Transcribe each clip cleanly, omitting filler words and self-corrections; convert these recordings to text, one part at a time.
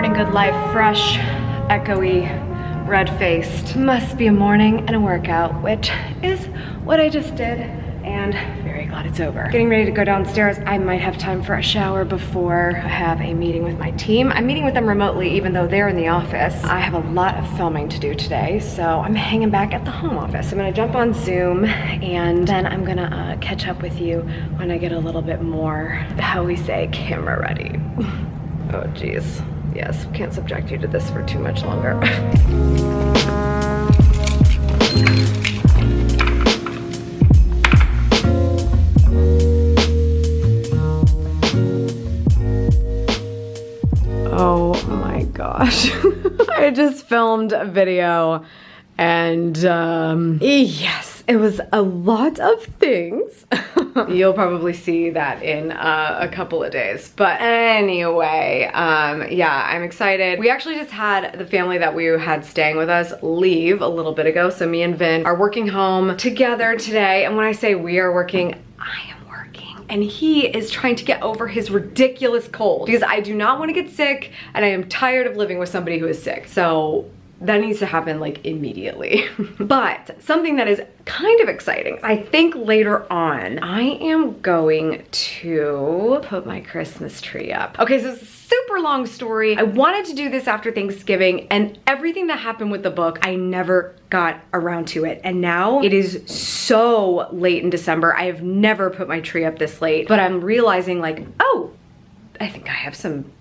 morning, good life, fresh, echoey, red-faced. Must be a morning and a workout, which is what I just did, and very glad it's over. Getting ready to go downstairs. I might have time for a shower before I have a meeting with my team. I'm meeting with them remotely, even though they're in the office. I have a lot of filming to do today, so I'm hanging back at the home office. I'm gonna jump on Zoom, and then I'm gonna catch up with you when I get a little bit more, how we say, camera ready. Oh geez, yes, can't subject you to this for too much longer. Oh my gosh. I just filmed a video and yes, it was a lot of things. You'll probably see that in a couple of days. But anyway, yeah, I'm excited. We actually just had the family that we had staying with us leave a little bit ago. So me and Vin are working home together today. And when I say we are working, I am working. And he is trying to get over his ridiculous cold because I do not want to get sick and I am tired of living with somebody who is sick. So that needs to happen like immediately. But something that is kind of exciting, I think later on, I am going to put my Christmas tree up. Okay, so it's a super long story. I wanted to do this after Thanksgiving and everything that happened with the book, I never got around to it. And now it is so late in December. I have never put my tree up this late, but I'm realizing like, oh, I think I have some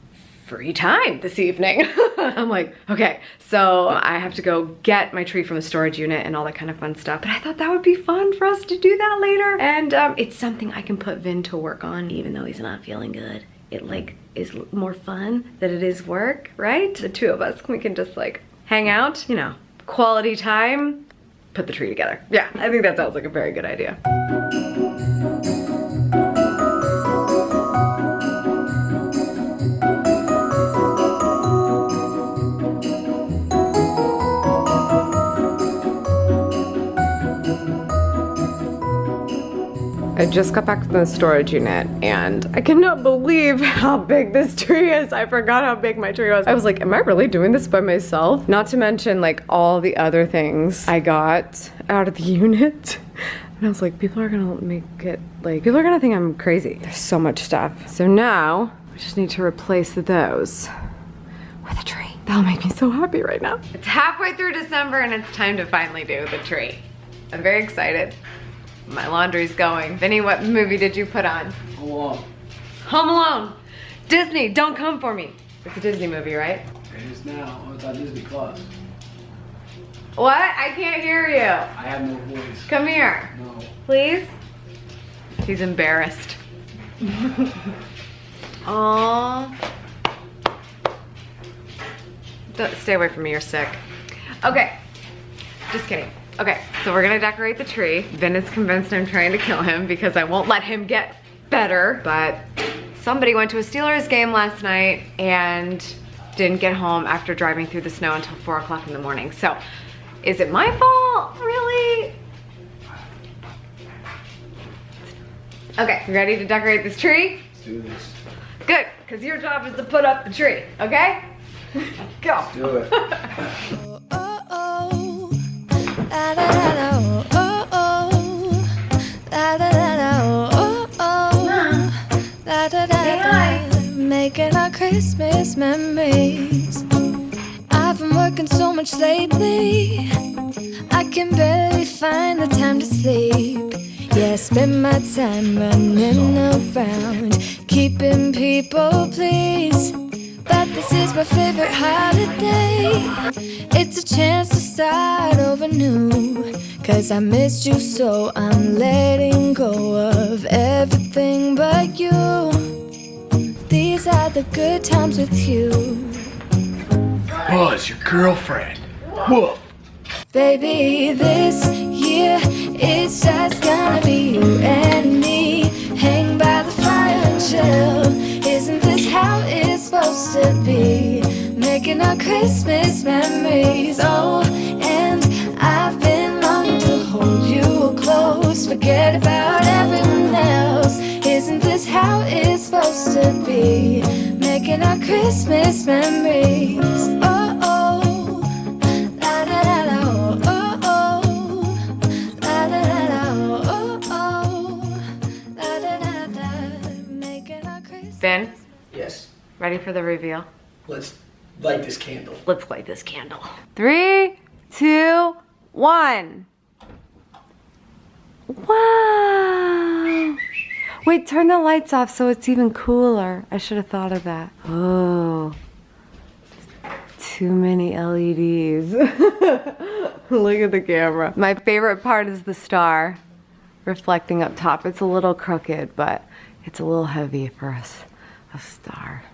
free time this evening. I'm like, okay, so I have to go get my tree from the storage unit and all that kind of fun stuff. But I thought that would be fun for us to do that later. And it's something I can put Vin to work on even though he's not feeling good. It like is more fun than it is work, right? The two of us, we can just like hang out, you know, quality time, put the tree together. Yeah, I think that sounds like a very good idea. I just got back from the storage unit and I cannot believe how big this tree is. I forgot how big my tree was. I was like, am I really doing this by myself? Not to mention like all the other things I got out of the unit. And I was like, people are gonna make it like, people are gonna think I'm crazy. There's so much stuff. So now we just need to replace those with a tree. That'll make me so happy right now. It's halfway through December and it's time to finally do the tree. I'm very excited. My laundry's going. Vinny, what movie did you put on? Home Alone. Home Alone. Disney, Don't Come For Me. It's a Disney movie, right? It is now. Oh, it's on Disney Plus. What? I can't hear you. I have no voice. Come here. No. Please? He's embarrassed. Aww. Stay away from me, you're sick. Okay. Just kidding. Okay, so we're gonna decorate the tree. Vin is convinced I'm trying to kill him because I won't let him get better, but somebody went to a Steelers game last night and didn't get home after driving through the snow until 4 o'clock in the morning. So, is it my fault? Really? Okay, you ready to decorate this tree? Let's do this. Good, because your job is to put up the tree, okay? Go. Let's do it. La da da da, oh oh, la da da da, oh oh, la da da da, making our Christmas memories. I've been working so much lately, I can barely find the time to sleep. Yeah, I spend my time running around, keeping people pleased. But this is my favorite holiday. It's a chance to start over new. Cause I missed you so I'm letting go of everything but you. These are the good times with you. Oh, it's your girlfriend. Woof. Baby, this year it's just gonna be you and me. Hang by the fire and chill. Isn't this how it's supposed to be? Making our Christmas memories. Oh, and I've been longing to hold you close. Forget about everyone else. Isn't this how it's supposed to be. Making our Christmas memories. Oh, oh. La da da da, oh, oh. La da da da, oh, oh. La da da da. Making our Christmas. Ben, Yes. ready for the reveal? Let's light this candle. Let's light this candle. 3, 2, 1. Wow. Wait, turn the lights off so it's even cooler. I should have thought of that. Oh. Too many LEDs. Look at the camera. My favorite part is the star reflecting up top. It's a little crooked, but it's a little heavy for a star.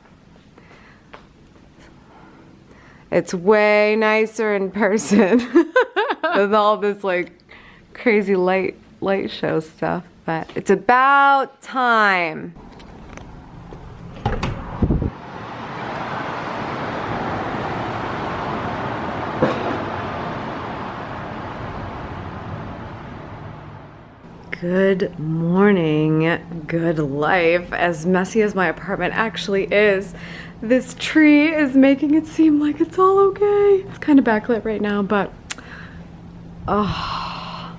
It's way nicer in person with all this like crazy light show stuff, but it's about time. Good morning, good life. As messy as my apartment actually is, this tree is making it seem like it's all okay. It's kind of backlit right now, but oh,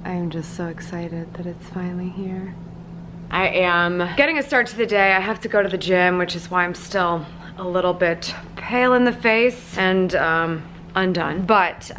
I am just so excited that it's finally here. I am getting a start to the day. I have to go to the gym, which is why I'm still a little bit pale in the face and undone. But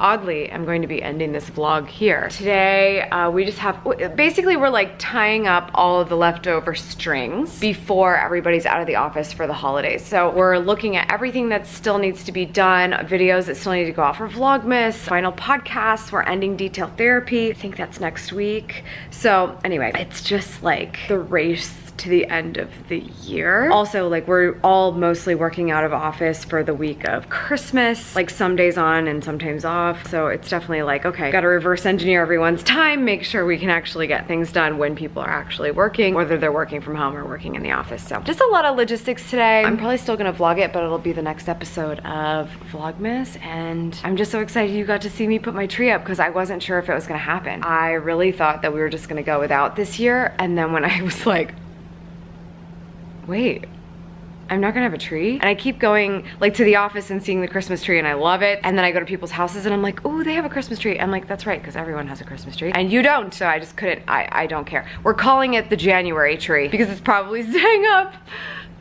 oddly, I'm going to be ending this vlog here. Today, we just have, basically we're like tying up all of the leftover strings before everybody's out of the office for the holidays. So we're looking at everything that still needs to be done, videos that still need to go out for Vlogmas, final podcasts, we're ending detail therapy. I think that's next week. So anyway, it's just like the race to the end of the year. Also, like we're all mostly working out of office for the week of Christmas, like some days on and sometimes off. So it's definitely like, okay, gotta reverse engineer everyone's time, make sure we can actually get things done when people are actually working, whether they're working from home or working in the office. So just a lot of logistics today. I'm probably still gonna vlog it, but it'll be the next episode of Vlogmas. And I'm just so excited you got to see me put my tree up because I wasn't sure if it was gonna happen. I really thought that we were just gonna go without this year. And then when I was like, wait, I'm not gonna have a tree? And I keep going like to the office and seeing the Christmas tree and I love it. And then I go to people's houses and I'm like, oh, they have a Christmas tree. I'm like, that's right, because everyone has a Christmas tree. And you don't, so I just couldn't, I don't care. We're calling it the January tree because it's probably staying up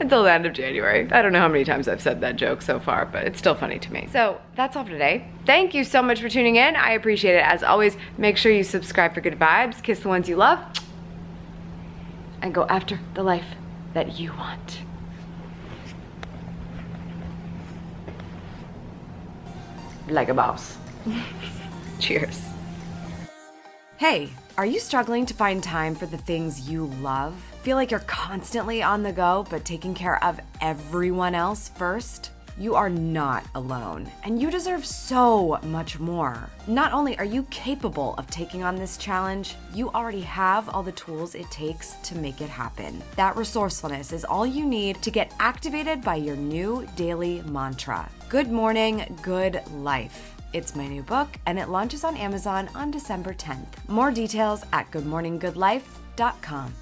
until the end of January. I don't know how many times I've said that joke so far, but it's still funny to me. So that's all for today. Thank you so much for tuning in. I appreciate it. As always, make sure you subscribe for good vibes, kiss the ones you love, and go after the life that you want. Like a boss. Cheers. Hey, are you struggling to find time for the things you love? Feel like you're constantly on the go, but taking care of everyone else first? You are not alone, and you deserve so much more. Not only are you capable of taking on this challenge, you already have all the tools it takes to make it happen. That resourcefulness is all you need to get activated by your new daily mantra. Good morning, good life. It's my new book, and it launches on Amazon on December 10th. More details at goodmorninggoodlife.com.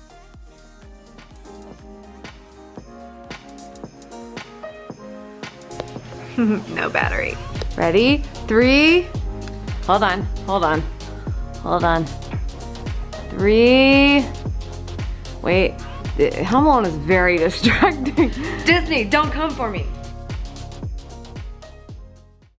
No battery. Ready? 3. Hold on. 3. Wait. Home Alone is very distracting. Disney, don't come for me.